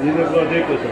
Ide Vladeko se.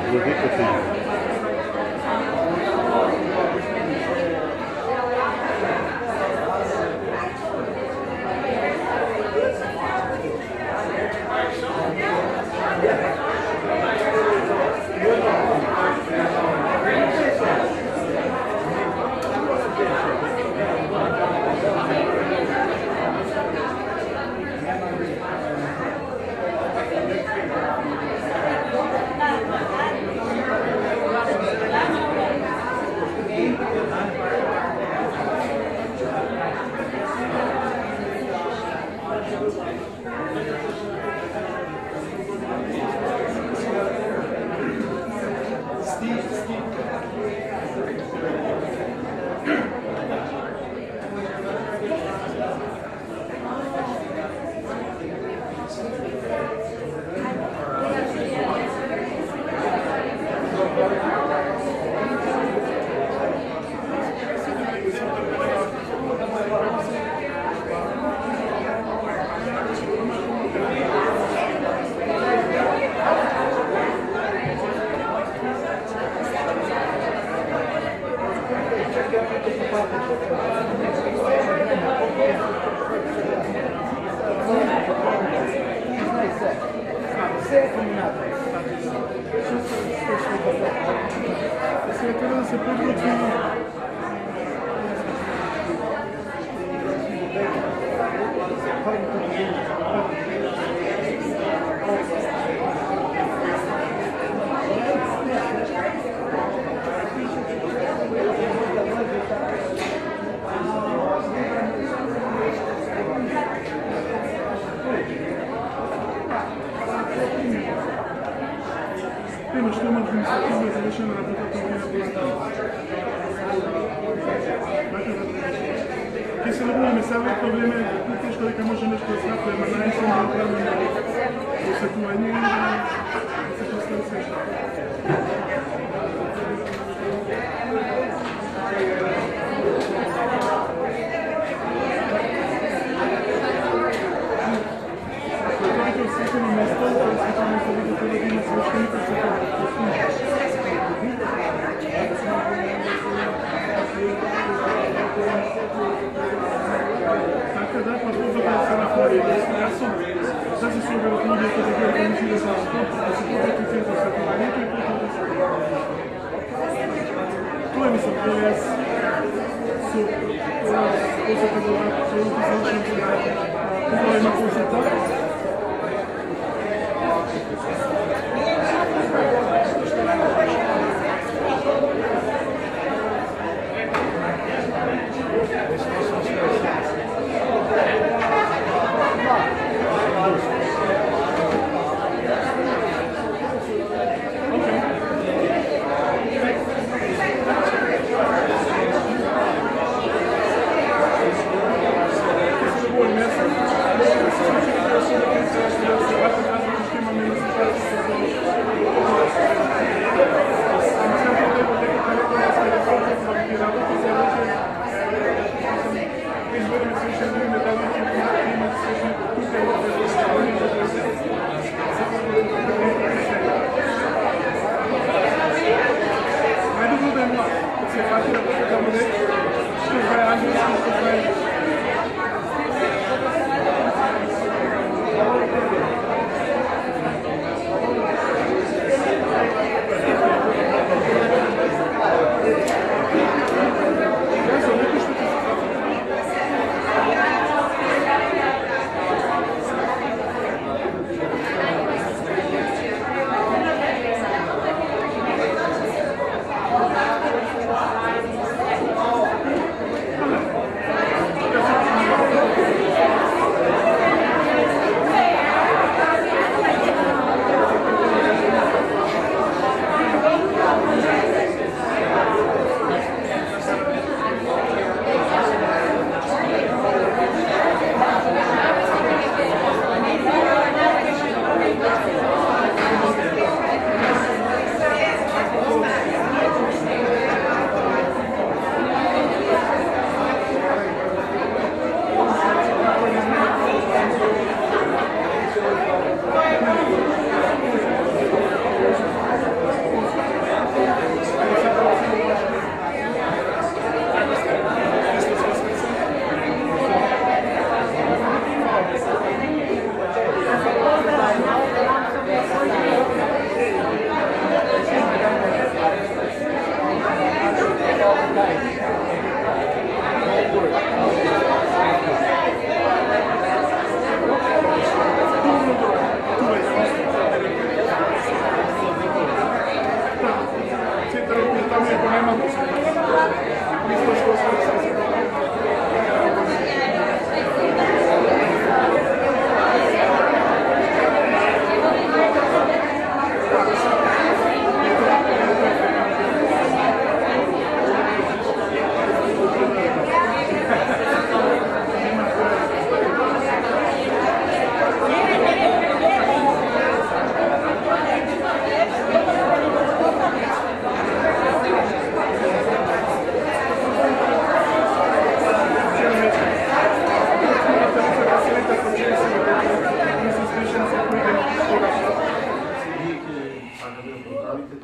Prima što ima administrativno je završena работата во амбулаторија. Ке се набуваме савет проблеме, што дека може нешто да се направи, ама најсен да направиме посетување и да се постави свешта. Свечено место, кое се тоа место да треба да има свещеник се така да, па тоа да се направи. Јас сум да се соберат луѓето да ги организира за спорт, да се подготви центар светувањето и потоа да се тоа е мислам, тоа јас со посета до целото завршено тоа има посета.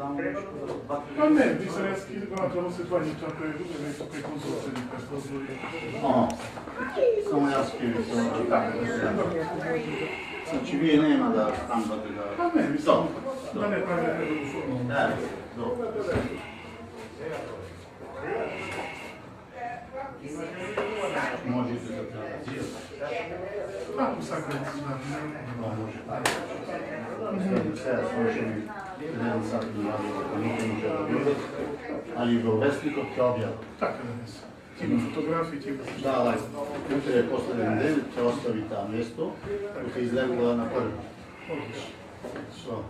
tamo nešto da... Pa ne, nisam ja smatramo se dva njih, tako je tukaj konzulcenika. Samo ja skrivim se, tako da se... Znači, vi nema da standate da... Pa ne, mislim, da ne pravi nedovu formu. Dobro. Možete da tranzirati. Ako sakljati, Može tako. Sve slušeni, jedan sad mi radi, ako niko može da vidjeti, ali go vesnikov te objava. Tako da ne se. Ima fotografiji, ima... Da, laj, jutre je postavljen del, će ostaviti ta mjesto, tu je izlegla na prvi. Odlično. Što?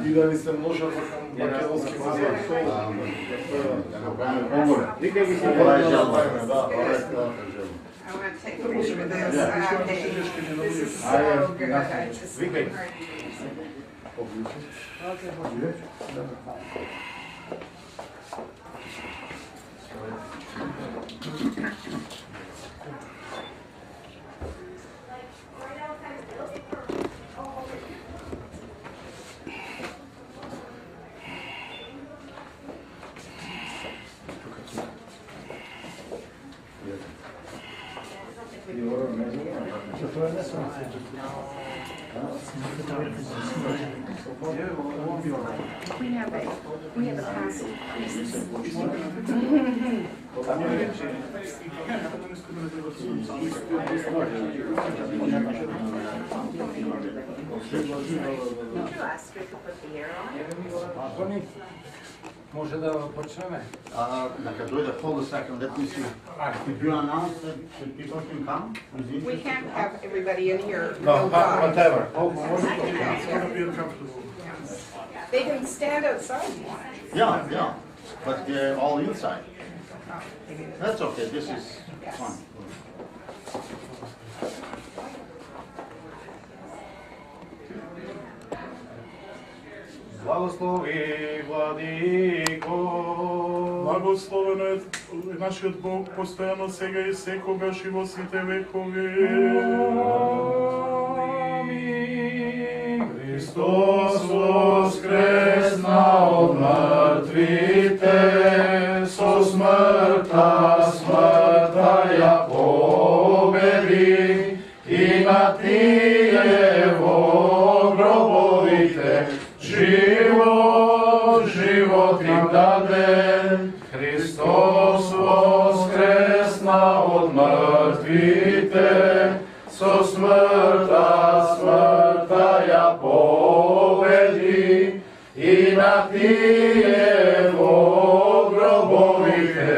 Videli ste možda makedonski muzej. Nikaj bi se Ovo je želba. da. I want to take a picture of this page. This is so good. I just Vikaj. We have a passing priest. Would you ask her to put the arrow on it? Може да почнеме? Neka dojde, hold a second, let me see. Did you announce that people can come? We can't have everybody in here. No, guys. whatever. It's gonna be uncomfortable. They can stand outside. Yeah, but they're all inside. Oh, maybe that's- That's okay, this is fun. Благослови, Владико. Благословено е нашиот Бог, постојано сега и секогаш и во сите векови. Христос воскресна од мртвите, со смртта ја победи, и на тие во гробовите живот им даде. Христос воскресна од мртвите, со смртта ја победи, и на тие во гробовите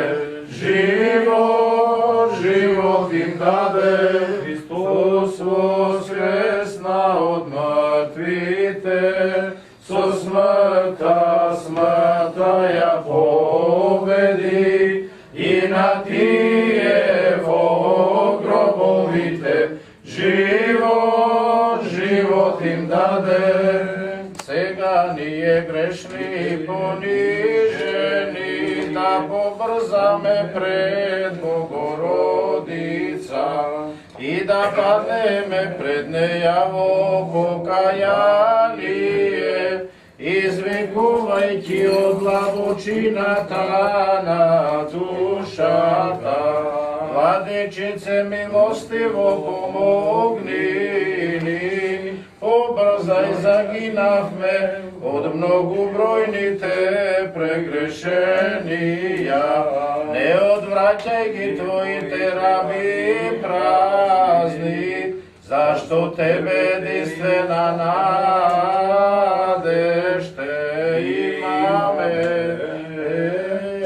живот им даде. Христос воскресна од мртвите, со смртта ја победи, и на тие во гробовите живот им даде. Сега ние грешни понижени, да побрзаме пред Богородица и да паднеме пред неја во покаяние, извикувајќи од длабочината на душата. Владичице, милостиво помогни ни, побрзај, загинавме од многобројните прегрешенија. Не одвраќај ги твоите раби празни, зашто тебе единствена надежда имаме.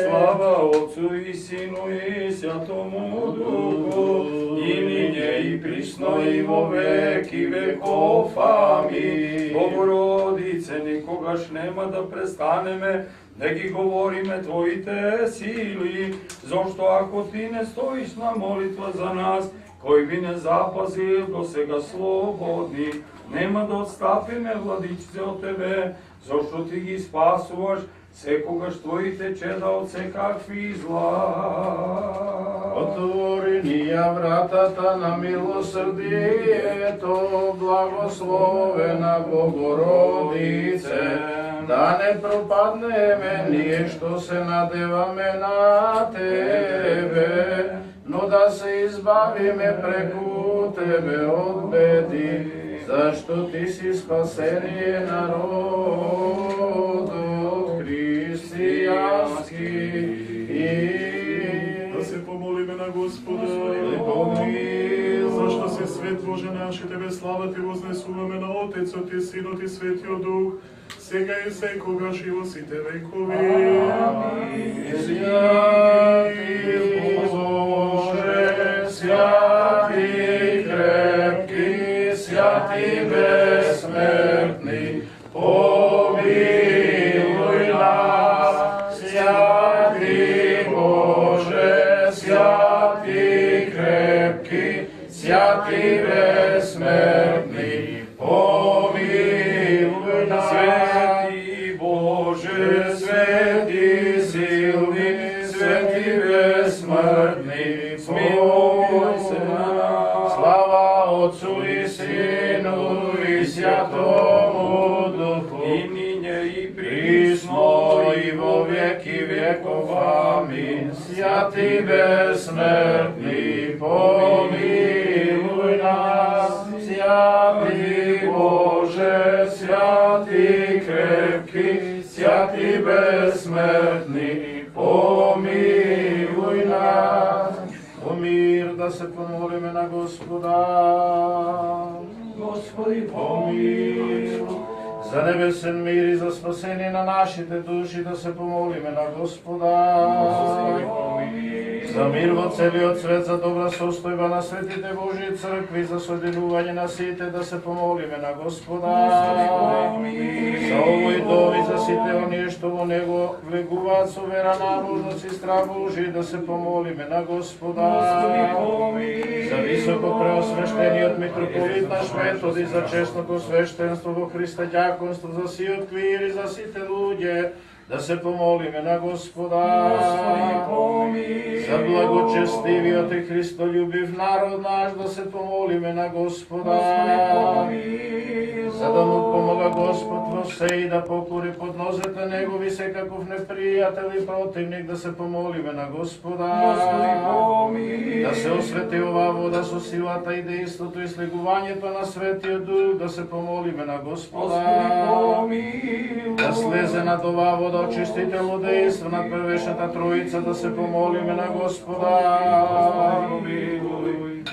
Слава Отцу и Сину и Святому Духу, и нине и присно и во веки веков. Амин. Богородице, никогаш нема да престанеме да ги говориме Твоите сили, зашто ако Ти не стоиш на молитва за нас, кој би не запазил до сега слободни, нема да отстапиме, Владичице, од Тебе, зашто Ти ги спасуваш секогаш Твоите чеда од секакви зла. Отвори ни ја вратата на милосрдието, благословена Богородице, да не пропаднеме ние што се надеваме на Тебе, но да се избавиме преку Тебе од беди, зашто Ти си спасение народот христијански. Да се помолиме на Господа, зашто се свет Боже наши, Тебе слава Ти вознесуваме на Отецот и Синот и Светиот Дух, сега и секогаш и во сите векови. Святи Боже, святи крепки, святи безсмертни, помилуј нас. Святи Боже, святи крепки, святи безсмертни, помилуј нас. Свети Боже, свети силни, свети безсмртни, смилуј се на нас. Слава Отцу и Сину и Святому Духу, И нине и присно и во веки веков. Амин. Святи безсмертни, помилуј нас. Святи Боже, святи крепки, святи безсмертни, помилуј нас. О мир да се помолиме на Господа. Господи, помилуј. За небесен мир и за спасение на нашите души да се помолиме на Господа. За мир во целиот свет, за добра состојба на светите Божии цркви, за соделување на сите да се помолиме на Господа. За овој дом и за сите оние што во него влегуваат со вера, набожност и страх Божи да се помолиме на Господа. За високо преосвещениот митрополит наш Метод и за честното свештенство во Христа ѓаконство, за сиот клир и за сите луѓе да се помолиме на Господа. За благочестивиот и Христолюбив народ наш да се помолиме на Господа. За да му помога Господ во се и да покори под нозете негови секаков непријател и противник, да се помолиме на Господа. Да се освети оваа вода со силата и дејството и слегувањето на Светиот Дух, да се помолиме на Господа. Да слезе над оваа вода очистително дејство над првешната Троица, да се помолиме на Господа.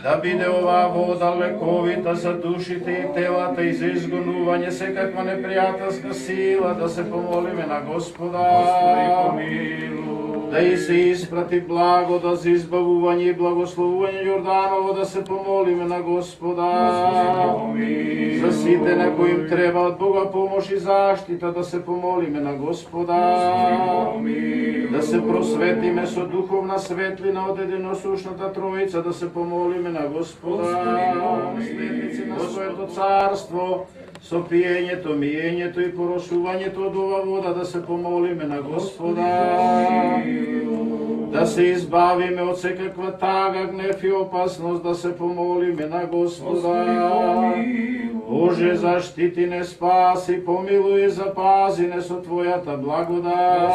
Да биде оваа вода лековита за душите и телата и за изгонување секаква непријателска сила, да се помолиме на Господа. Да и се испрати благода за избавување и благословување Јорданово, да се помолиме на Господа. За сите на кои им треба од Бога помош и заштита, да се помолиме на Господа. Да се просветиме со духовна светлина од единосушната Троица, да се помолиме на Господа. Наследници на своето царство, со пиењето, миењето и порошувањето од ова вода, да се помолиме на Господа. Да се избавиме од секаква тага, гнев и опасност, да се помолиме на Господа. Боже, заштити не, спаси, помилуј и запази не со Твојата благодат.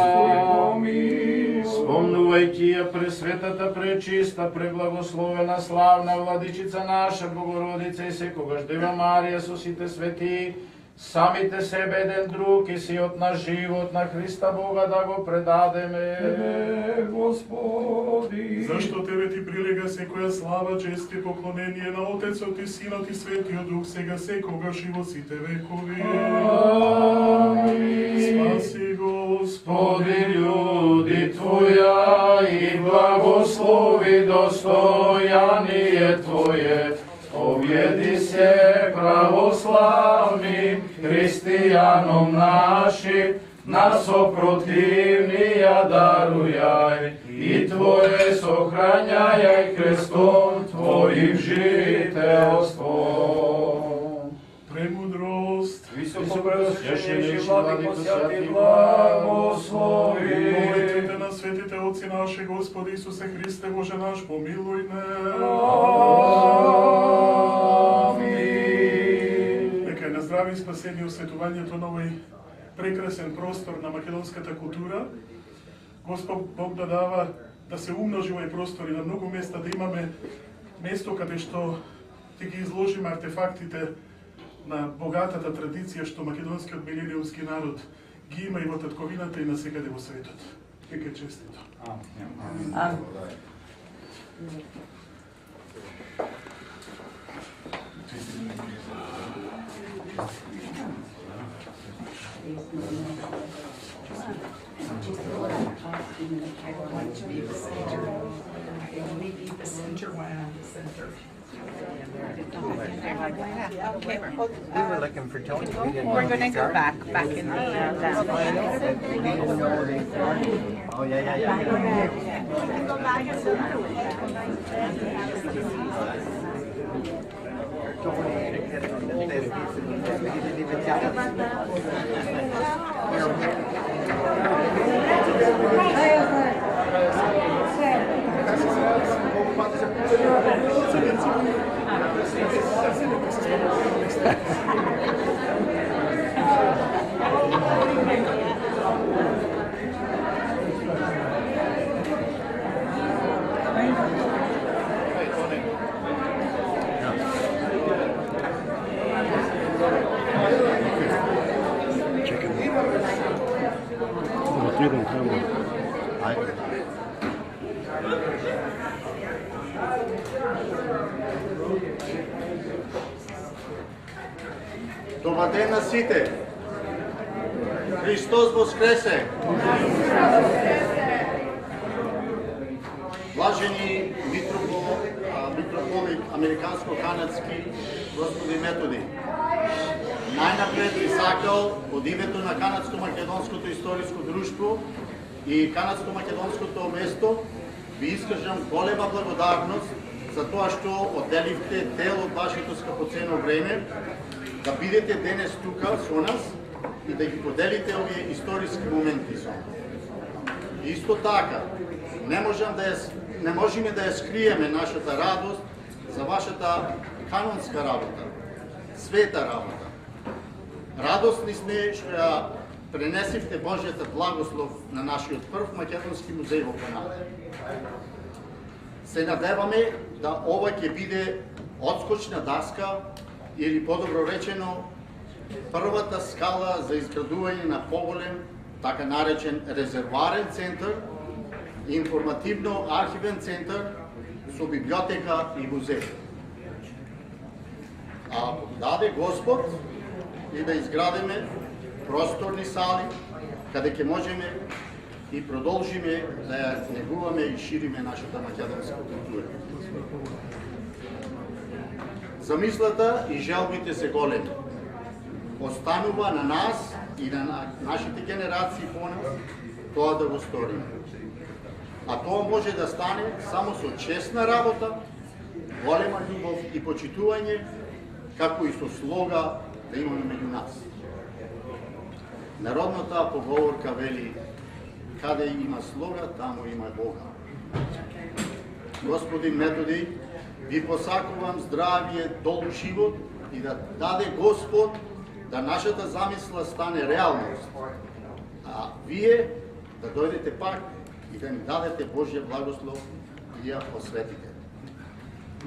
Спомнувајќи ја пресветата, пречиста, преблагословена, славна Владичица наша, Богородица и секогаш Дева Марија со сите свети, самите себе еден друг и сиот на живот на Христа Бога да го предадеме. Господи, Зашто Тебе Ти прилега секоја слава, чест и поклонение на Отецот и Синот и Светиот Дух, сега секогаш и во сите векови. Спаси, Господи, људи Твоја и благослови достојание Твое. Победи се православни христијаном наши, нас сопротивнија дарујај и Твое сохрањај крестом Твоим жителство. премудрост, Високо преосвещен Святейши Владико, святи благослови. Молитвите на светите Отци наши, Господи Исусе Христе, Боже наш, помилуй ме. Амин. Нека на здраве и спасение осветувањето на овој прекрасен простор на македонската култура. Господ Бог да дава да се умножи овој простор и на многу места да имаме место каде што ќе ги изложиме артефактите на богатата традиција што македонскиот милениумски народ ги има и во татковината и на секаде во светот. Нека честито. I want to be the center. I only be the center when I'm the center. We were looking for Tony. We're going to go back in the Oh, yeah. Отидем тamo. Добар ден на сите! Христос воскресе! Блажени митрополит американско-канадски Господи Методи. Најнапред би сакал од името на Канадско-македонското историско друштво и Канадско-македонското место ви искажам голема благодарност за тоа што отделивте дел од вашето скъпоценно време да бидете денес тука со нас и да ги поделите овие историски моменти со нас. Исто така, не можеме да ја скриеме нашата радост за вашата канонска работа, света работа. Радостни сме што ја пренесивте Божјата благослов на нашиот прв македонски музеј во Канада. Се надеваме да ова ќе биде одскочна даска или подобро речено првата скала за изградување на поголем, така наречен резерварен центар, информативно-архивен центар со библиотека и музеј. А даде Господ и да изградиме просторни сали, каде ќе можеме и продолжиме да ја негуваме и шириме нашата македонска култура. Замислата и желбите се големи. Останува на нас и на нашите генерации по нас тоа да го сториме. А тоа може да стане само со честна работа, голема љубов и почитување, како и со слога да имаме меѓу нас. Народната поговорка вели: каде има слога, таму има Бога. Господин Методи, ви посакувам здравие, долг живот и да даде Господ да нашата замисла стане реалност. А вие да дојдете пак и да ни дадете Божја благослов и ја осветите.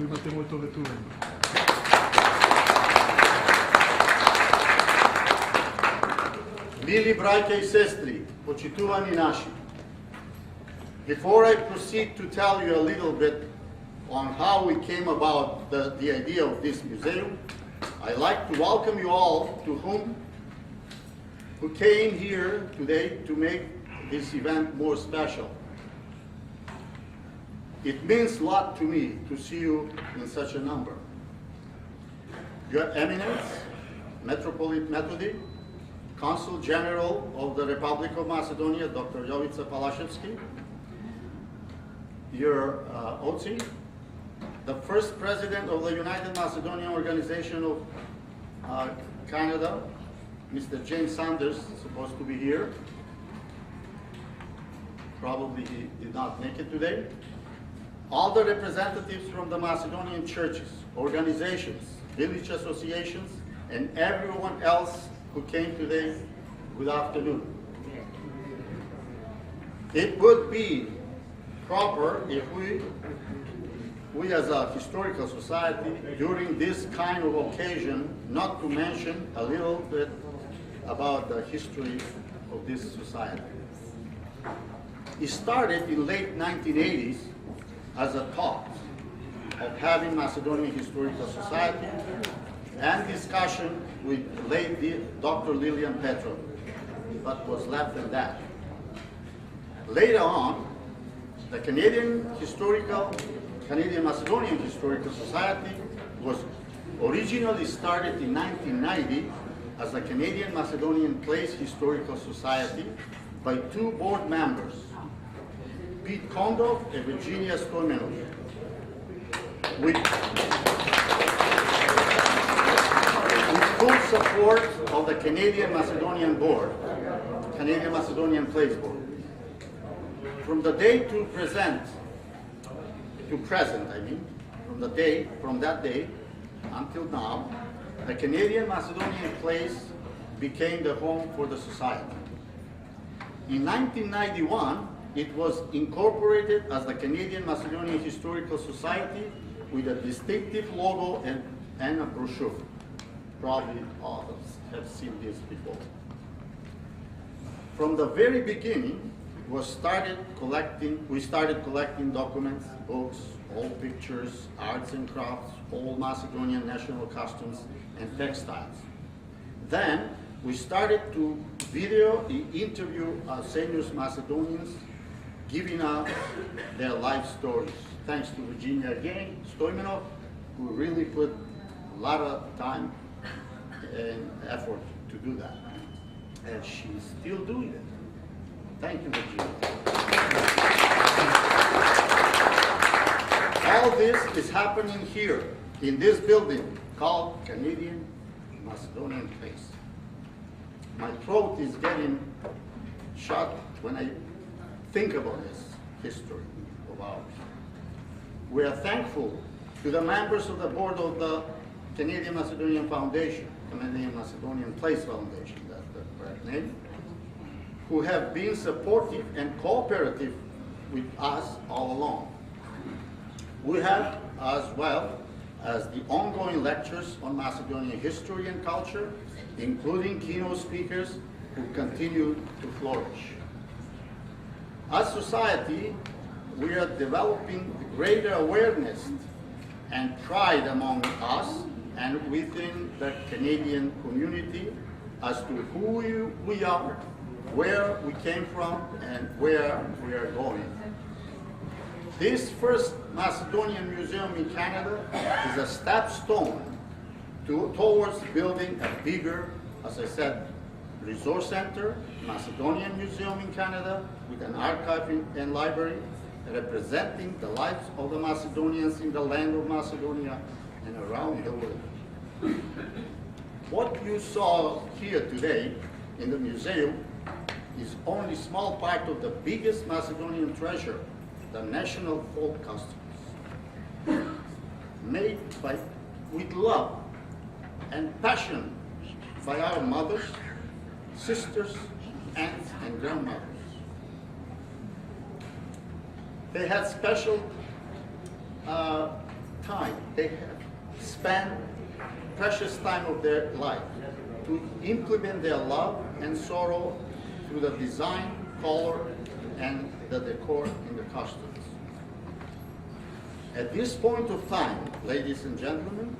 Имате моето ветување. Мили браќа и сестри, почитувани наши, before I proceed to tell you a little bit on how we came about the idea of this museum, I'd like to welcome you all who came here today to make this event more special. It means a lot to me to see you in such a number. Your Eminence, Metropolitan Metodi, Consul General of the Republic of Macedonia, Dr. Jovica Palashevski, your OTSI, the first President of the United Macedonian Organization of Canada, Mr. James Sanders is supposed to be here. Probably he did not make it today. All the representatives from the Macedonian churches, organizations, village associations, and everyone else who came today, good afternoon. It would be proper if we as a historical society, during this kind of occasion, not to mention a little bit about the history of this society. It started in late 1980s as a thought of having Macedonian Historical Society and discussion with late Dr. Lilian Petrov, but was left at that. Later on, the Canadian Macedonian Historical Society was originally started in 1990 as the Canadian Macedonian Place Historical Society by two board members, Pete Kondov and Virginia Stoimenov, with full support of the Canadian Macedonian Board, Canadian Macedonian Place Board. From the day to present, from that day until now, the Canadian Macedonian Place became the home for the society. In 1991, it was incorporated as the Canadian Macedonian Historical Society with a distinctive logo and a brochure. Probably all of us have seen this before. From the very beginning, we started collecting documents, books, old pictures, arts and crafts, old Macedonian national costumes, and textiles. Then we started to video and interview our senior Macedonians, giving us their life stories. Thanks to Virginia again, Stoimenov, who really put a lot of time and effort to do that. And she's still doing it. Thank you, Virginia. All this is happening here, in this building called Canadian Macedonian Place. My throat is getting shut when I think about this history of ours. We are thankful to the members of the board of the Canadian Macedonian Foundation, Canadian Macedonian Place Foundation, that's the correct name, who have been supportive and cooperative with us all along. We have, as well as the ongoing lectures on Macedonian history and culture, including keynote speakers who continue to flourish. As society, we are developing greater awareness and pride among us and within the Canadian community as to who we are, where we came from, and where we are going. This first Macedonian museum in Canada is a stepstone towards building a bigger, as I said, resource center, Macedonian Museum in Canada, with an archive and library representing the lives of the Macedonians in the land of Macedonia and around the world. What you saw here today in the museum is only a small part of the biggest Macedonian treasure, the national folk costumes, made with love and passion by our mothers, sisters, aunts, and grandmothers. They had special time. They have spent precious time of their life to implement their love and sorrow through the design, color, and the decor in the costumes. At this point of time, ladies and gentlemen,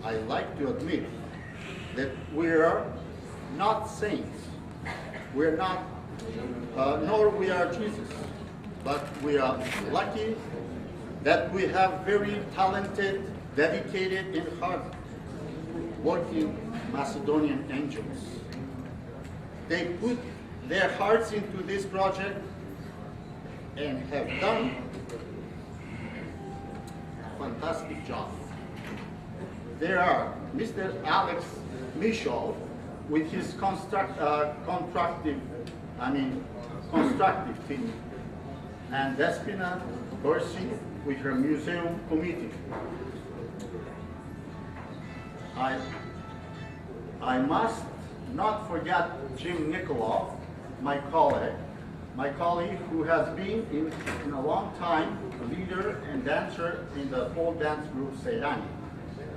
I like to admit that we are not saints. We're not, nor we are Jesus, but we are lucky that we have very talented, dedicated, and hard-working Macedonian angels. They put their hearts into this project and have done a fantastic job. There are Mr. Alex Mishov, with his constructive team, and Despina Bursi with her museum committee. I must not forget Jim Nikolov, my colleague who has been in a long time a leader and dancer in the folk dance group Seyani,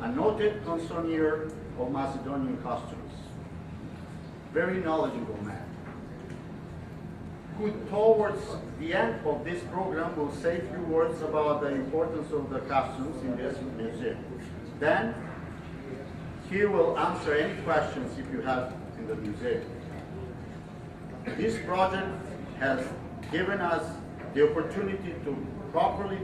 a noted connoisseur of Macedonian costumes. Very knowledgeable man, who towards the end of this program will say a few words about the importance of the costumes in this museum. Then he will answer any questions if you have in the museum. This project has given us the opportunity to properly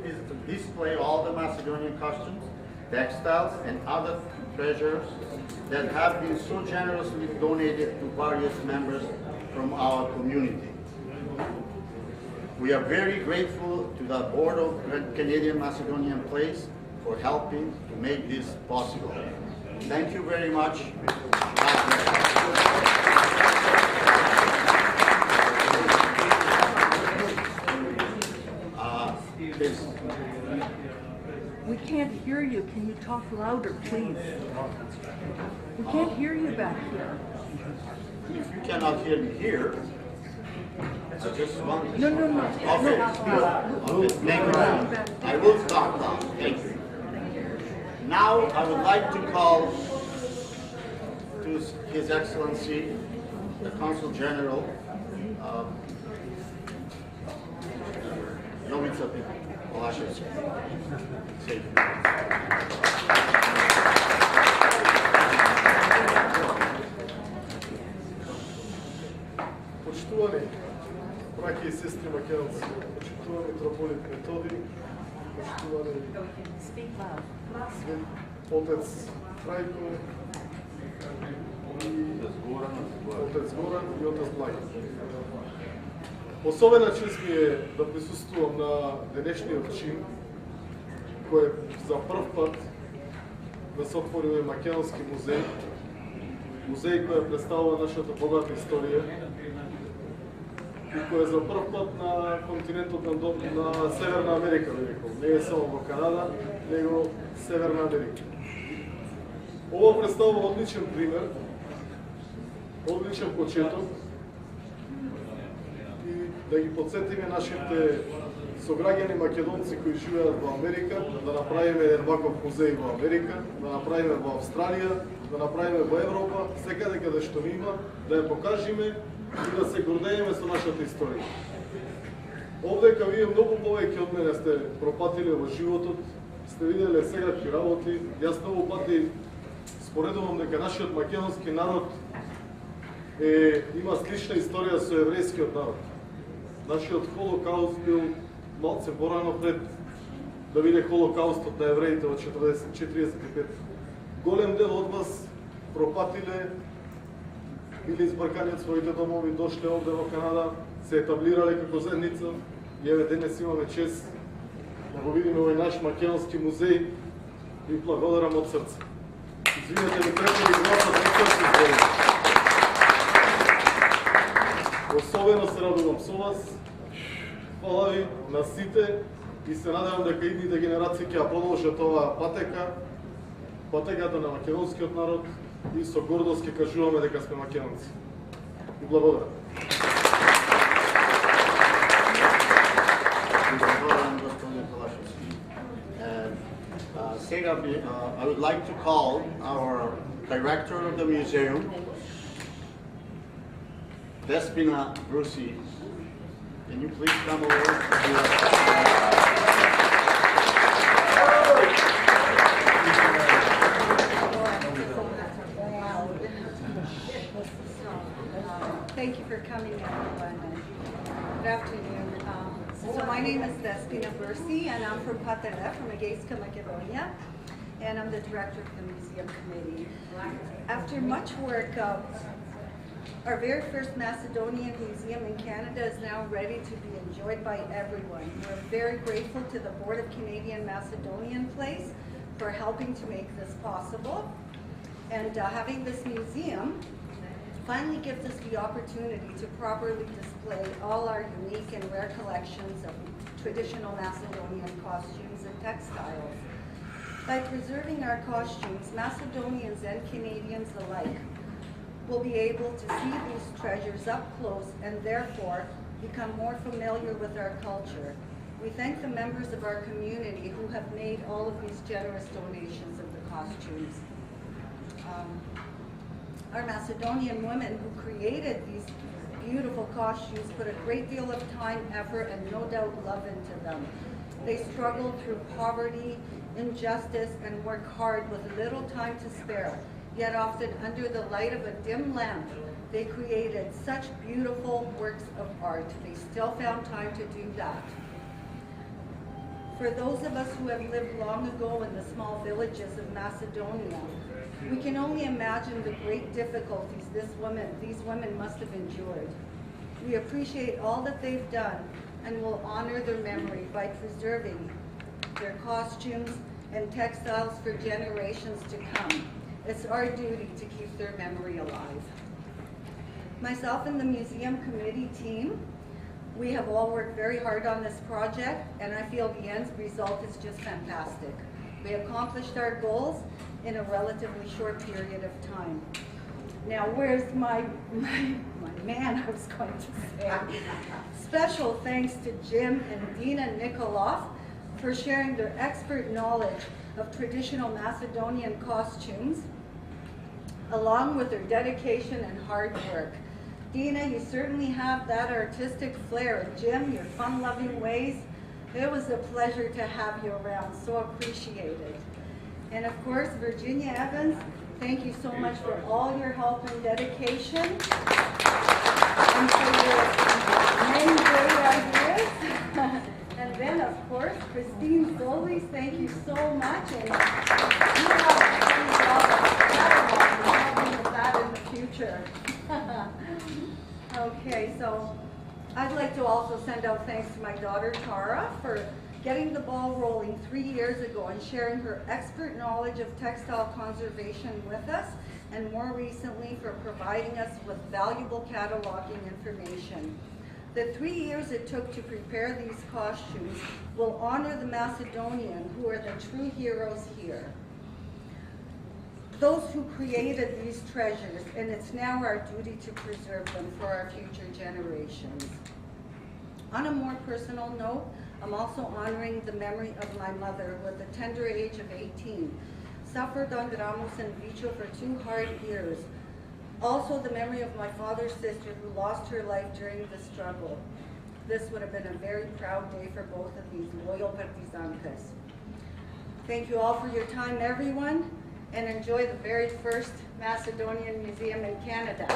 display all the Macedonian costumes, textiles, and other treasures that have been so generously donated to various members from our community. We are very grateful to the Board of Canadian Macedonian Place for helping to make this possible. Thank you very much. We can't hear you. Can you talk louder, please? We can't hear you back here. If you cannot hear me here, I just want... No. Okay, good. Okay, thank you. I will stop now. Thank you. Now I would like to call to His Excellency, the Consul General, Jovica Polasevski. Poštovani braći i sestri Makedonci, poštovani mitropolit Metodij, poštovani otec Trajko i otec Goran i otec Blagi. Особена чест ми е да присуствувам на денешниот чин, кој за прв пат да се отвори овој македонски музеј, музеј кој представува нашата богата историја и кој е за прв пат на континентот на Северна Америка, не е само во Канада, него Северна Америка. Ова представува одличен пример, одличен почеток и да ги подсетиме нашите сограѓани македонци кои живеат во Америка, да направиме еден ваков музеј во Америка, да направиме во Австралија, да направиме во Европа, секаде каде што има, да ја покажеме и да се гордееме со нашата историја. Овдека вие многу повеќе од мене сте пропатиле во животот, сте виделе секакви работи. Јас многу пати споредувам дека нашиот македонски народ има слична историја со еврејскиот народ. Нашиот холокауст бил малце порано пред да биде холокаустот на евреите во 1945. Голем дел од вас пропатиле или избркани од своите домови, дошле овде во Канада, се етаблирале како заедница и еве денес имаме чест да го видиме овој наш македонски музеј и благодарам од срце. Извинете ми, треба да гласат некој. Особено се радувам со вас. Фала ви на сите и се надевам дека идните генерации ќе ја продолжат оваа патека, патеката на македонскиот народ и со гордост ќе кажуваме дека сме македонци. И благодарам. I would like to call our director of the museum, Despina Bursi. Can you please come over? Thank you for coming, everyone. Good afternoon. So my name is Despina Bursi, and I'm from Patele, from Egeiska, Macedonia, and I'm the director of the museum committee. After much work, our very first Macedonian museum in Canada is now ready to be enjoyed by everyone. We're very grateful to the Board of Canadian Macedonian Place for helping to make this possible. And having this museum finally gives us the opportunity to properly display all our unique and rare collections of traditional Macedonian costumes and textiles. By preserving our costumes, Macedonians and Canadians alike will be able to see these treasures up close and therefore become more familiar with our culture. We thank the members of our community who have made all of these generous donations of the costumes. Our Macedonian women who created these beautiful costumes put a great deal of time, effort, and no doubt love into them. They struggled through poverty, injustice, and worked hard with little time to spare, yet often under the light of a dim lamp, they created such beautiful works of art. They still found time to do that. For those of us who have lived long ago in the small villages of Macedonia, we can only imagine the great difficulties these women must have endured. We appreciate all that they've done and will honor their memory by preserving their costumes and textiles for generations to come. It's our duty to keep their memory alive. Myself and the museum committee team, we have all worked very hard on this project, and I feel the end result is just fantastic. We accomplished our goals in a relatively short period of time. Now, where's my man, I was going to say. Special thanks to Jim and Dina Nikoloff for sharing their expert knowledge of traditional Macedonian costumes, along with their dedication and hard work. Dina, you certainly have that artistic flair. Jim, your fun-loving ways. It was a pleasure to have you around, so appreciated. And of course, Virginia Evans, thank you so much for all your help and dedication, and for your many great ideas. And then, of course, Christine Solis, thank you so much. And you have helping with that in the future. Okay, so I'd like to also send out thanks to my daughter Tara for getting the ball rolling 3 years ago and sharing her expert knowledge of textile conservation with us, and more recently for providing us with valuable cataloging information. The 3 years it took to prepare these costumes will honor the Macedonian who are the true heroes here. Those who created these treasures, and it's now our duty to preserve them for our future generations. On a more personal note, I'm also honoring the memory of my mother who at the tender age of 18 suffered on Ramos and Vicho for 2 hard years. Also the memory of my father's sister who lost her life during the struggle. This would have been a very proud day for both of these loyal partizankas. Thank you all for your time, everyone, and enjoy the very first Macedonian Museum in Canada.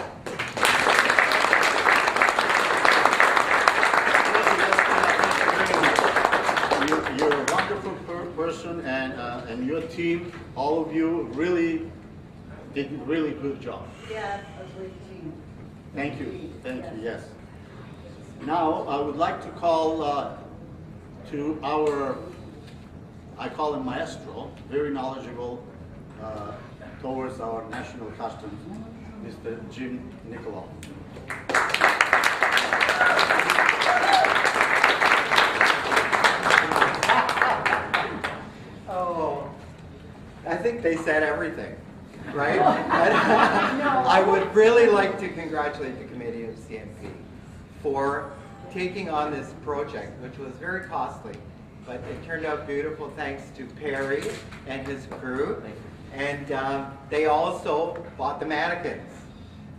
You're a wonderful person, and your team, all of you, really did a really good job. Yes, a great team. Thank you, yes. Now, I would like to call to our, I call him maestro, very knowledgeable towards our national customs, Mr. Jim Nikoloff. Oh, I think they said everything, right? I would really like to congratulate the committee of CMP for taking on this project, which was very costly, but it turned out beautiful thanks to Perry and his crew. And they also bought the mannequins.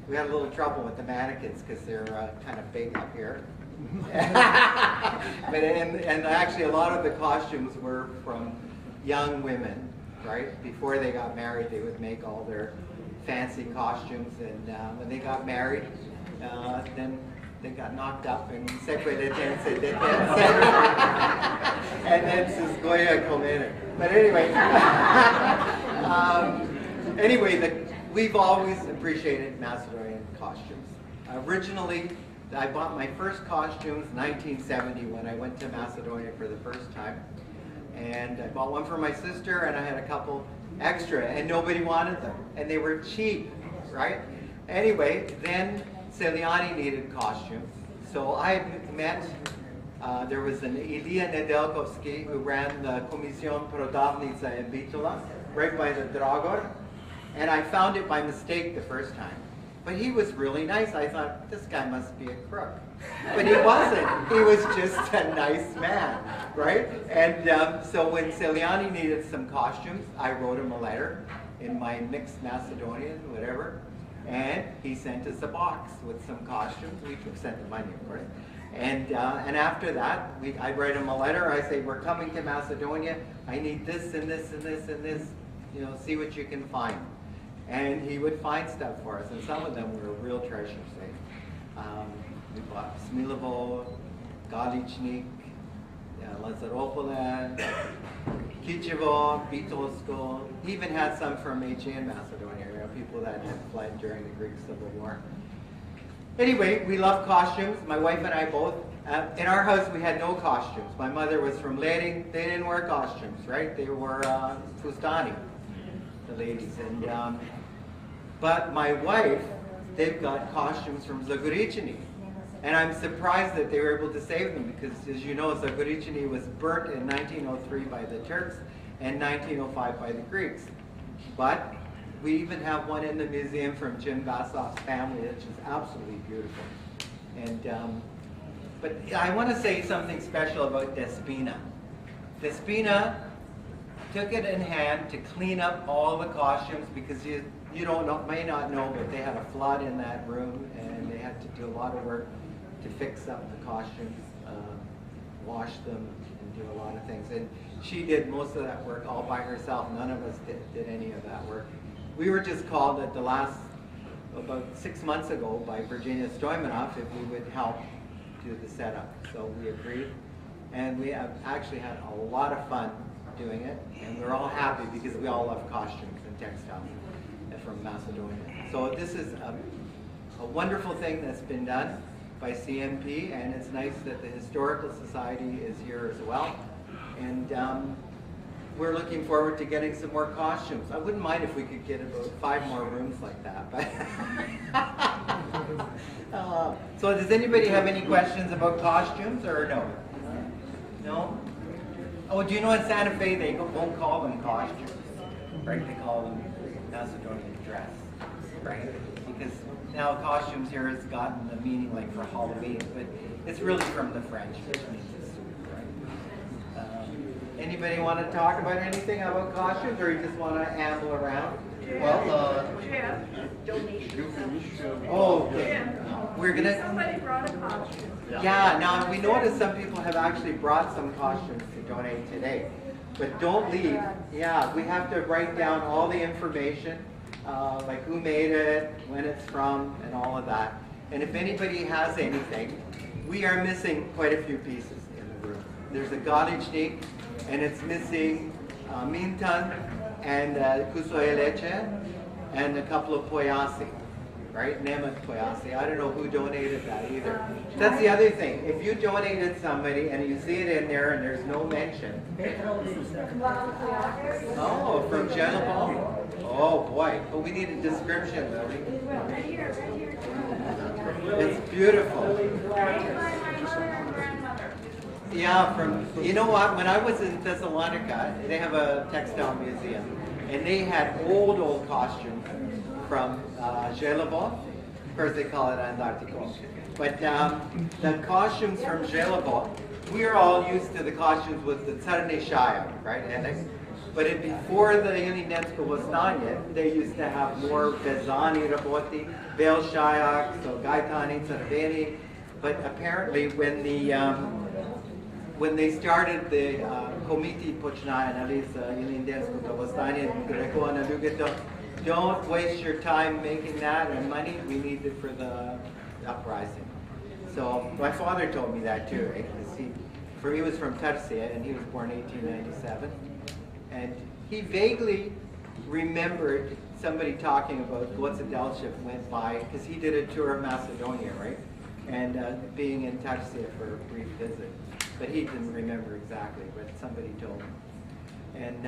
We had a little trouble with the mannequins because they're kind of big up here. and actually a lot of the costumes were from young women, right? Before they got married, they would make all their fancy costumes, and when they got married, then they got knocked up and separated and then sus Goya come in. But anyway, we've always appreciated Macedonian costumes. Originally, I bought my first costumes in 1970 when I went to Macedonia for the first time. And I bought one for my sister, and I had a couple extra, and nobody wanted them. And they were cheap, right? Anyway, then Celiani needed costumes. So I met, there was an Ilya Nedelkovsky who ran the Komision Prodavnica in Bitola, right by the Dragor. And I found it by mistake the first time. But he was really nice. I thought, this guy must be a crook. But he wasn't. He was just a nice man, right? And so when Celiani needed some costumes, I wrote him a letter in my mixed Macedonian, whatever. And he sent us a box with some costumes. We sent the money, of course. And after that, I write him a letter. I say, we're coming to Macedonia. I need this and this and this and this. You know, see what you can find. And he would find stuff for us, and some of them were real treasures. We bought Smilovo, Galichnik, Lazaropole, Kichevo, Bitosko. He even had some from Aegean Macedonia, you know, people that had fled during the Greek Civil War. Anyway, we love costumes. My wife and I both. In our house, we had no costumes. My mother was from Leding. They didn't wear costumes, right? They were fustani, the ladies. And but my wife, they've got costumes from Zagoricini. And I'm surprised that they were able to save them because, as you know, Zagoricini was burnt in 1903 by the Turks and 1905 by the Greeks. But we even have one in the museum from Jim Vassoff's family, which is absolutely beautiful. And but I want to say something special about Despina. Despina took it in hand to clean up all the costumes because you may not know, but they had a flood in that room and they had to do a lot of work to fix up the costumes, wash them, and do a lot of things. And she did most of that work all by herself. None of us did any of that work. We were just called at the last, about 6 months ago, by Virginia Stoimanov if we would help do the setup. So we agreed, and we have actually had a lot of fun doing it, and we're all happy because we all love costumes and textiles from Macedonia. So this is a wonderful thing that's been done by CMP, and it's nice that the Historical Society is here as well. And we're looking forward to getting some more costumes. I wouldn't mind if we could get about 5 more rooms like that. But so does anybody have any questions about costumes or no? No? Oh, do you know in Santa Fe they won't call them costumes, right? They call them Macedonian dress, right? Because now costumes here has gotten the meaning like for Halloween, but it's really from the French, which means a suit, right? Anybody want to talk about anything about costumes, or you just want to amble around? Well, oh, okay. We're gonna. Somebody brought a costume. Yeah. Now we noticed some people have actually brought some costumes to donate today, but don't leave. Yeah, we have to write down all the information, like who made it, when it's from, and all of that. And if anybody has anything, we are missing quite a few pieces in the room. There's a Galichnik, and it's missing Mintan and Kusoeleche and a couple of Poyasi, right? Nemat Poyasi. I don't know who donated that either. That's the other thing. If you donated somebody and you see it in there and there's no mention. Oh, from Geneva. Oh boy. But we need a description, Lily. Right here, right here. It's beautiful. Yeah, from, you know what, when I was in Thessalonica, they have a textile museum, and they had old costumes from Želevo. Of course, they call it Antarctico. But the costumes from Želevo, we are all used to the costumes with the Crne Shaya, right, Alex? But before the Uninensko Vostanje, they used to have more Vezani Raboti, Bel Shayak, so Gaetani, Crveni. But apparently when they started the Komiti Počnaja Analiza Uninensko Vostanje, don't waste your time making that and money. We need it for the uprising. So my father told me that too, right? Because he was from Tarsia and he was born 1897. And he vaguely remembered somebody talking about Goza Delchev went by, because he did a tour of Macedonia, right? And being in Tarsia for a brief visit. But he didn't remember exactly, but somebody told him. And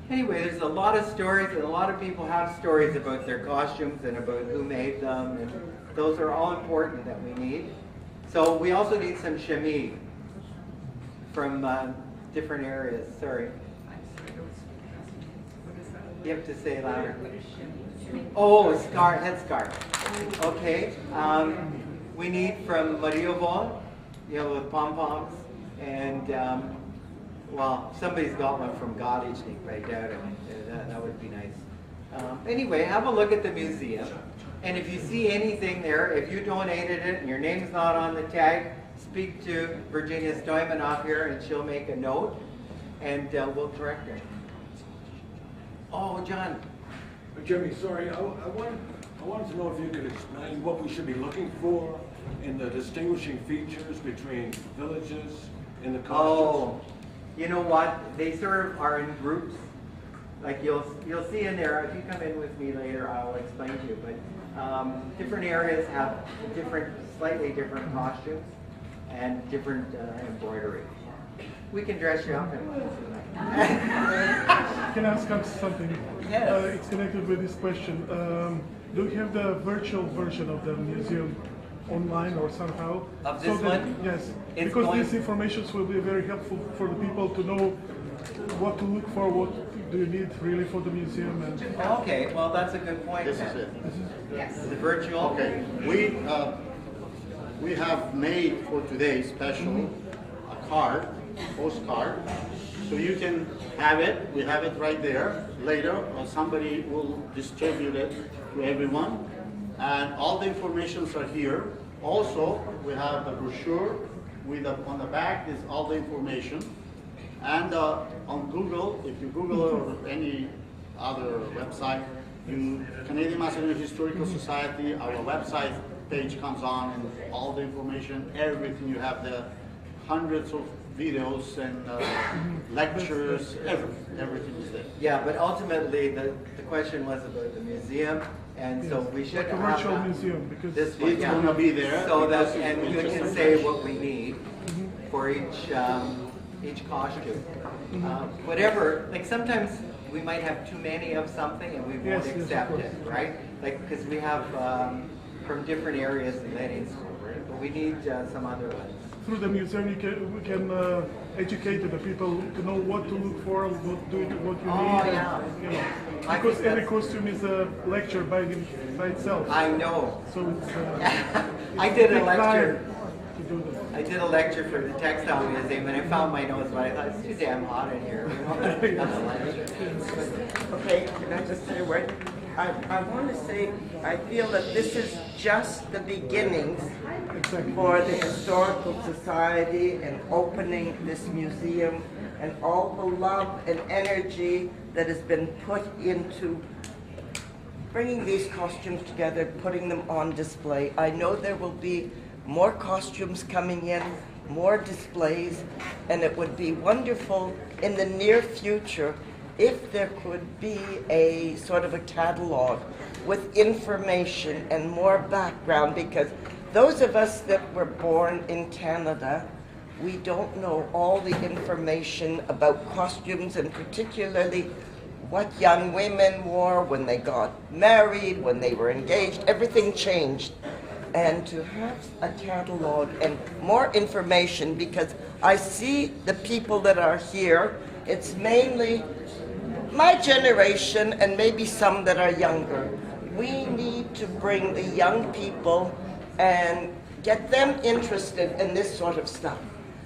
Anyway, there's a lot of stories, and a lot of people have stories about their costumes and about who made them, and those are all important that we need. So we also need some chemise from different areas. Sorry. You have to say it louder. Oh, headscarf. Okay. We need from Mariovol, with pom-poms, and well, somebody's got one from Godichnik, I doubt it. That would be nice. Anyway, have a look at the museum. And if you see anything there, if you donated it and your name's not on the tag, speak to Virginia Stoymanoff here and she'll make a note and we'll correct it. Oh, John. Jimmy, sorry, I wanted to know if you could explain what we should be looking for in the distinguishing features between villages in the costumes. Oh, you know what? They sort of are in groups. Like you'll see in there, if you come in with me later, I'll explain to you. But different areas have slightly different costumes and different embroidery. We can dress you up. Can I ask something? Yes. It's connected with this question. Do you have the virtual version of the museum online or somehow? Of this one? Yes. It's because going... these informations will be very helpful for the people to know what to look for, what do you need really for the museum. And okay, well that's a good point. This is it. Yes. The virtual. Okay. We have made for today special a card, postcard, so you can have it. We have it right there. Later, somebody will distribute it to everyone, and all the informations are here. Also, we have the brochure with on the back is all the information, and on Google, if you Google it or any other website, Canadian Macedonian Historical Society, our website page comes on, and all the information, everything you have there, hundreds of videos and lectures, everything is there. Yeah, but ultimately the question was about the museum, and yes. So we should have virtual museum because this one, it's going to be there. So that and you can say what we need for each costume. Whatever, like sometimes we might have too many of something and we won't accept it, right? Like because we have from different areas in Lenin's, but we need some other ones. Through the museum, we can educate the people to know what to look for, what you need. Yeah. Because every costume is a lecture by itself. I know. So it's. I did a lecture. To do that. I did a lecture for the Textile Museum, and I found my notes, but I thought it's too damn hot in here. Okay, can I just say a word? I want to say, I feel that this is just the beginnings for the Historical Society and opening this museum and all the love and energy that has been put into bringing these costumes together, putting them on display. I know there will be more costumes coming in, more displays, and it would be wonderful in the near future if there could be a sort of a catalog with information and more background, because those of us that were born in Canada, we don't know all the information about costumes, and particularly what young women wore when they got married, when they were engaged. Everything changed. And to have a catalog and more information, because I see the people that are here, it's mainly my generation and maybe some that are younger. We need to bring the young people and get them interested in this sort of stuff.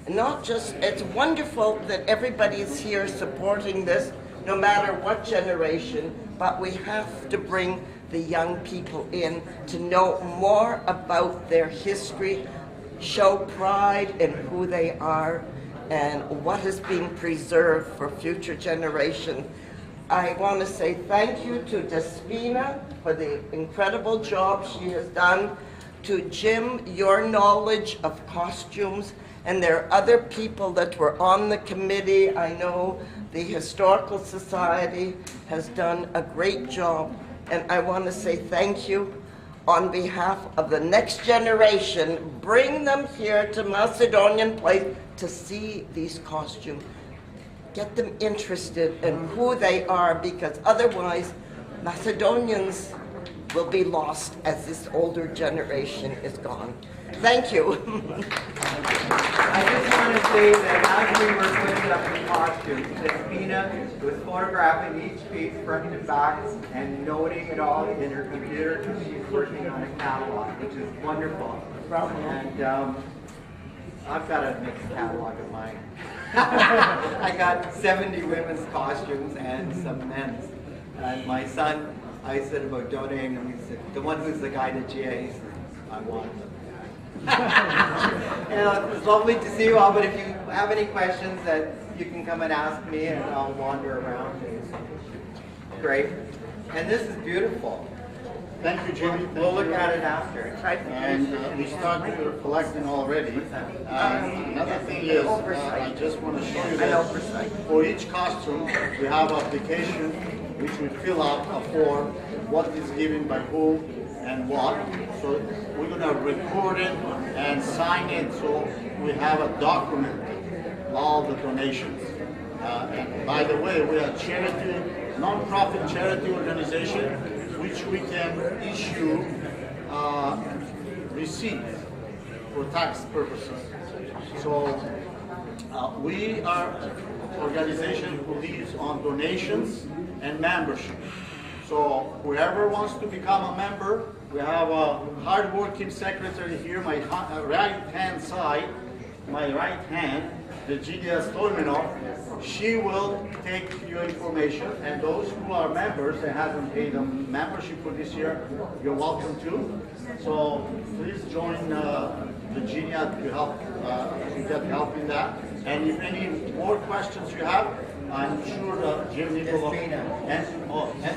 Not just, it's wonderful that everybody is here supporting this, no matter what generation, but we have to bring the young people in to know more about their history, show pride in who they are and what is being preserved for future generations. I want to say thank you to Despina for the incredible job she has done, to Jim, your knowledge of costumes, and there are other people that were on the committee. I know the Historical Society has done a great job, and I want to say thank you on behalf of the next generation. Bring them here to Macedonian Place to see these costumes. get them interested in who they are, because otherwise Macedonians will be lost as this older generation is gone. Thank you. I just want to say that as we were putting up the costumes, Despina was photographing each piece front to back and noting it all in her computer because she's working on a catalog, which is wonderful. And I've got a mixed catalog of mine. I got 70 women's costumes and some men's. And my son, I said about donating them, he said, the one who's the guy to GA, he said, I want them. It's lovely to see you all, but if you have any questions that you can come and ask me and I'll wander around. Great. And this is beautiful. Thank you, Jimmy. We'll look at it after. And we started collecting already. Another thing is, I just want to show you that for each costume, we have application which we fill out a form, what is given by whom and what. So we're going to record it and sign it so we have a document, all the donations. And by the way, we are a charity, non-profit charity organization, which we can issue receipts for tax purposes. So we are an organization who lives on donations and membership. So whoever wants to become a member, we have a hard-working secretary here, my right-hand side, my right hand, Virginia Stoimenov. She will take your information, and those who are members and haven't paid a membership for this year, you're welcome to. So please join Virginia to help, to get help in that. And if any more questions you have, I'm sure Jim Nicola and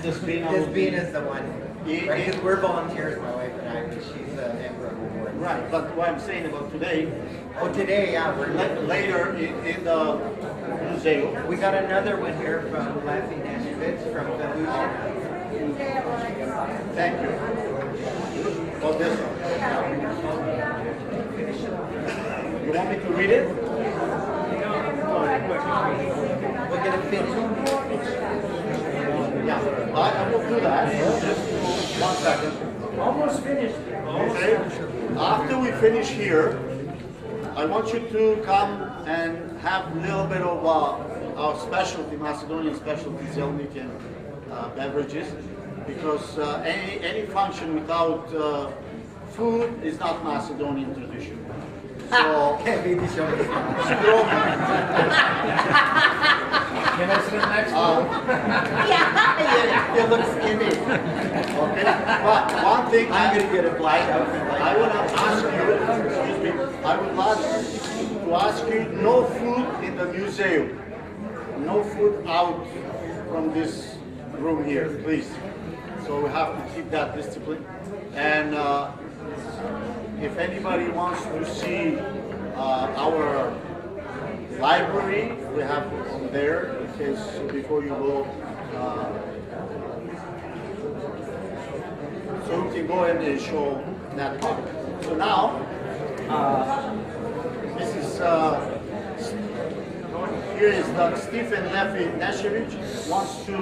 Despina. Despina is the one. Right, because we're volunteers, my wife and I, but she's a member of the board. Right, but what I'm saying about today. Oh, today, yeah. We're later in the museum. We got another one here from Laffy Nashvitz from Belushina. Thank you. Oh, this one. You want me to read it? We'll get it finished. Yeah, I will do that. Just 1 second. Almost finished. Okay. After we finish here, I want you to come and have a little bit of our specialty, Macedonian specialty, Zelnik and beverages, because any function without food is not Macedonian tradition. So, can't be the show. Can I sit next to you? You look skinny. Okay, but one thing I'm going to get a black outfit. I want to ask you, excuse me, I would like to ask you, no food in the museum. No food out from this room here, please. So we have to keep that discipline. And if anybody wants to see our library, we have there, in case before you go, so we can go ahead and show that part. So now, this is, here is Stephen Leffy Nashevich wants to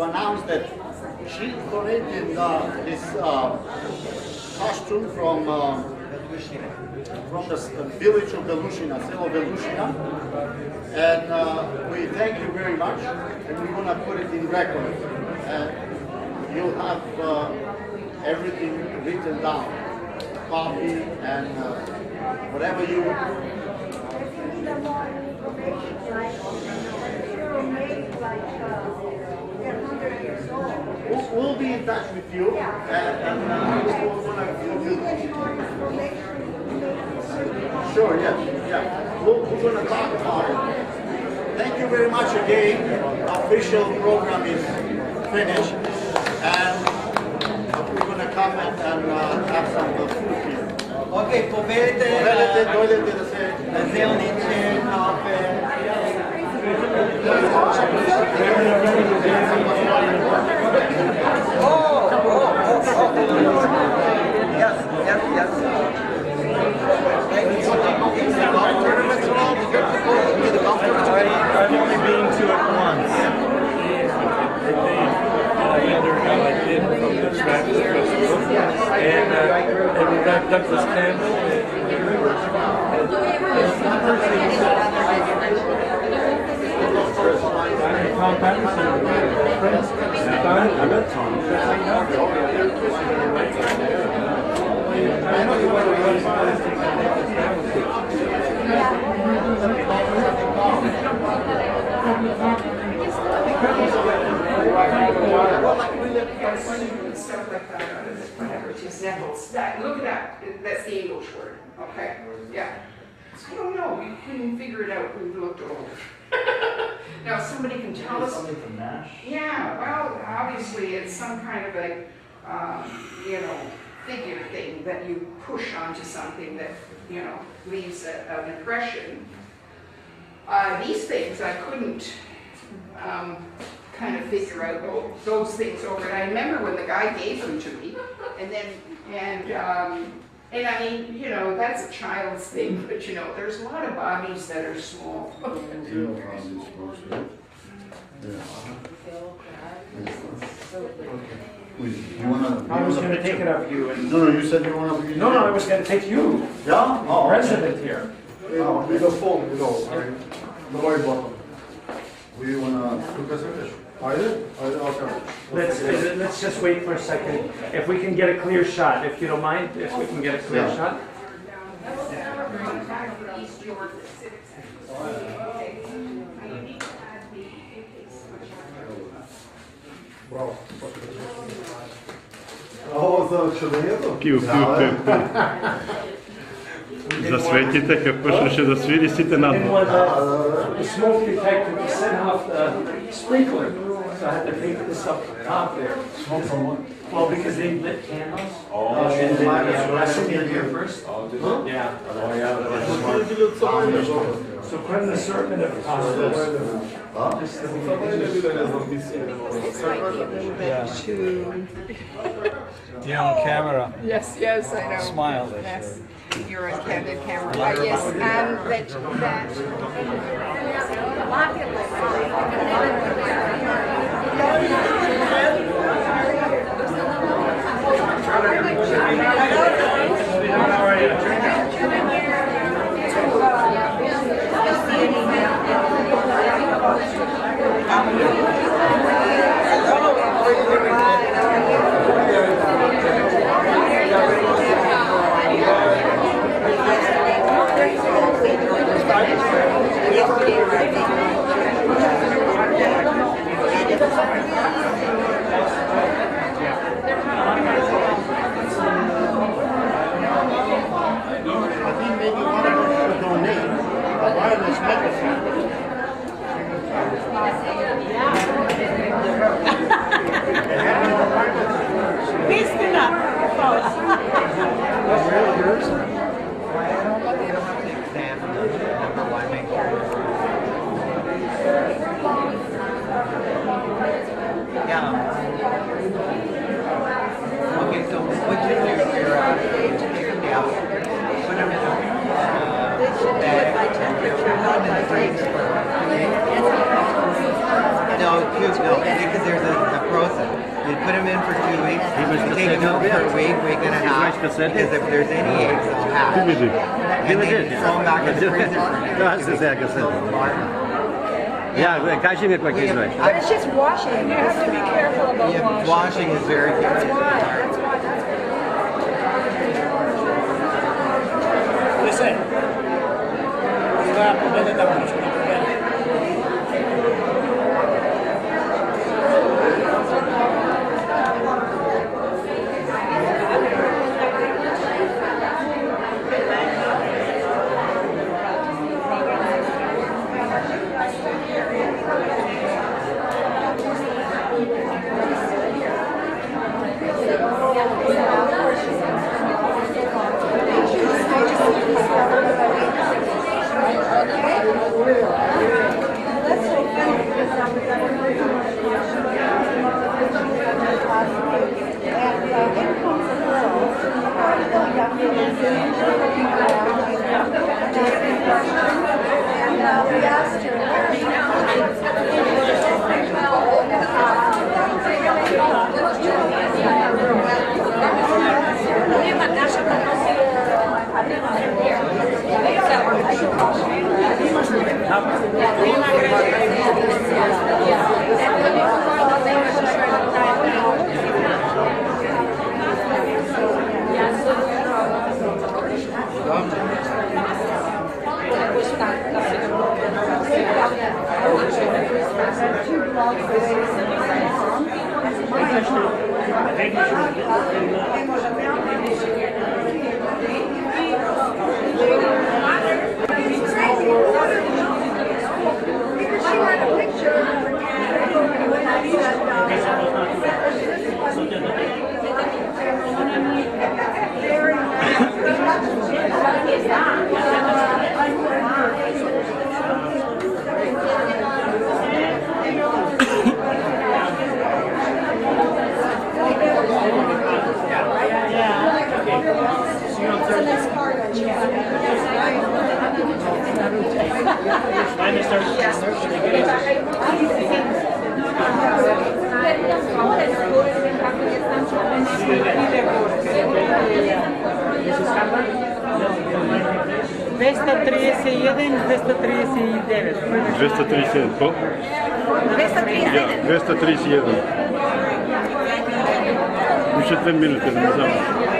announce that she donated this costume from the village of Belushina, Selo Belushina, and we thank you very much, and we're going to put it in record. You'll have everything written down, copy, and whatever you. We'll be in touch with you, and sure, yeah. We're going to talk about it. Thank you very much again. Official program is finished, and we're going to come and have some food here. Okay, povedite da se zelniče, kafe. Yes. and we've got Douglas Campbell. Tom Patterson. I met Tom. Stuff like that, which is nettles. Look it up. That's the English word. Okay? Yeah. I don't know. We couldn't figure it out. We looked over. Now, somebody can tell us. Something from Nash? Yeah, well, obviously it's some kind of a, figure thing that you push onto something that, leaves an impression. These things I couldn't kind of figure out those things over. And I remember when the guy gave them to me, and I mean, that's a child's thing, but there's a lot of bodies that are small. I was going to take it up you. And No, you said you want to be... No, I was going to take you. Yeah? Oh, President here. With the phone, no worry about it. We want to... Let's just wait for a second. If we can get a clear shot, if you don't mind, if we can get a clear shot. Пiju. Zasvetite kako ще да свири сите надолу. The smoke detector to set off the sprinkler, so I had to take this up top there. Smoke from what? Well, because they lit candles. Oh, and then the blessing in here first. Oh, did they? Yeah. Oh, yeah. So when the serpent of just the You're on camera. Yes, I know. Smile. Yes, you're on candid camera. Yes, How are you? No, because there's a process. You put them in for 2 weeks, you take them out for a week and a half, because if there's any eggs, they'll hatch. And then you throw them back in the freezer for Yeah, кажи мне какие знать. But it's just washing. You have to be careful about washing. Washing is very careful. That's why. Listen. 231. 231. Više 2 minute, ne znam.